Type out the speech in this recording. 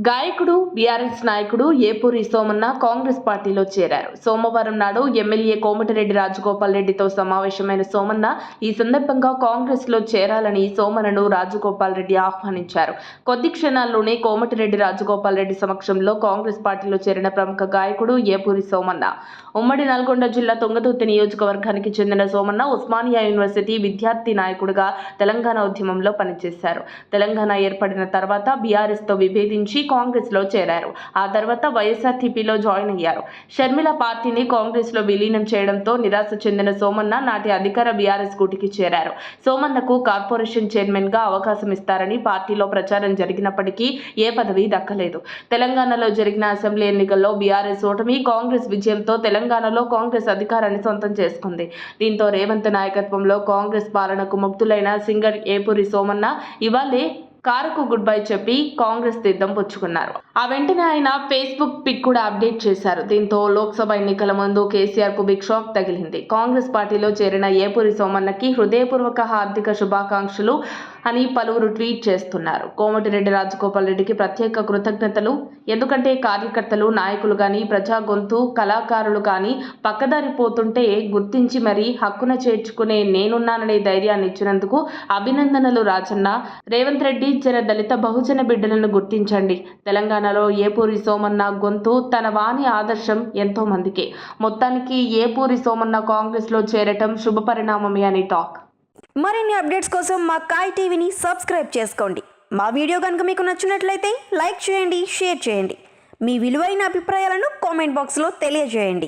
గాయకుడు బీఆర్ఎస్ నాయకుడు ఏపూరి సోమన్న కాంగ్రెస్ పార్టీలో చేరారు. సోమవారం నాడు ఎమ్మెల్యే కోమటిరెడ్డి రాజగోపాల్ రెడ్డితో సమావేశమైన సోమన్న ఈ సందర్భంగా కాంగ్రెస్ లో చేరాలని సోమన్నను రాజగోపాల్ రెడ్డి ఆహ్వానించారు. కొద్ది క్షణాల్లోనే కోమటిరెడ్డి రాజగోపాల్ రెడ్డి సమక్షంలో కాంగ్రెస్ పార్టీలో చేరిన ప్రముఖ గాయకుడు ఏపూరి సోమన్న. ఉమ్మడి నల్గొండ జిల్లా తుంగతుర్తి నియోజకవర్గానికి చెందిన సోమన్న ఉస్మానియా యూనివర్సిటీ విద్యార్థి నాయకుడిగా తెలంగాణ ఉద్యమంలో పనిచేశారు. తెలంగాణ ఏర్పడిన తర్వాత బీఆర్ఎస్ తో విభేదించి కాంగ్రెస్ లో చేరారు. ఆ తర్వాత వైఎస్ఆర్టీపీలో జాయిన్ అయ్యారు. షర్మిల పార్టీని కాంగ్రెస్ లో విలీనం చేయడంతో నిరాశ చెందిన సోమన్న నాటి అధికార బీఆర్ఎస్ గూటికి చేరారు. సోమన్నకు కార్పొరేషన్ చైర్మన్ గా అవకాశం ఇస్తారని పార్టీలో ప్రచారం జరిగినప్పటికీ ఏ పదవి దక్కలేదు. తెలంగాణలో జరిగిన అసెంబ్లీ ఎన్నికల్లో బీఆర్ఎస్ ఓటమి, కాంగ్రెస్ విజయంతో తెలంగాణలో కాంగ్రెస్ అధికారాన్ని సొంతం చేసుకుంది. దీంతో రేవంత్ నాయకత్వంలో కాంగ్రెస్ పాలనకు ముక్తులైన సింగర్ ఏపూరి సోమన్న ఇవాళే కారుకు గుడ్ బై చెప్పి కాంగ్రెస్ తీర్థం పుచ్చుకున్నారు. ఆ వెంటనే ఆయన ఫేస్బుక్ పిక్ కూడా అప్డేట్ చేశారు. దీంతో లోక్సభ ఎన్నికల ముందు కేసీఆర్ కు బిగ్ షాక్ తగిలింది. కాంగ్రెస్ పార్టీలో చేరిన ఏపూరి సోమన్నకి హృదయపూర్వక హార్దిక శుభాకాంక్షలు అని పలువురు ట్వీట్ చేస్తున్నారు. కోమటిరెడ్డి రాజగోపాల్ రెడ్డికి ప్రత్యేక కృతజ్ఞతలు. ఎందుకంటే కార్యకర్తలు, నాయకులు కానీ, ప్రజా గొంతు కళాకారులు కానీ పక్కదారి పోతుంటే గుర్తించి మరీ హక్కున చేర్చుకునే నేనున్నాననే ధైర్యాన్ని ఇచ్చినందుకు అభినందనలు రాజన్న. రేవంత్ రెడ్డి జర దళిత బహుజన బిడ్డలను గుర్తించండి. తెలంగాణలో ఏపూరి సోమన్న గొంతు తన వాణి ఆదర్శం ఎంతో మందికి. మొత్తానికి ఏపూరి సోమన్న కాంగ్రెస్ లో చేరటం శుభ పరిణామమే అని టాక్. మరిన్ని అప్డేట్స్ కోసం మా కాయ్ టీవీని సబ్స్క్రైబ్ చేసుకోండి. మా వీడియో కనుక మీకు నచ్చినట్లయితే లైక్ చేయండి, షేర్ చేయండి. మీ విలువైన అభిప్రాయాలను కామెంట్ బాక్స్లో తెలియజేయండి.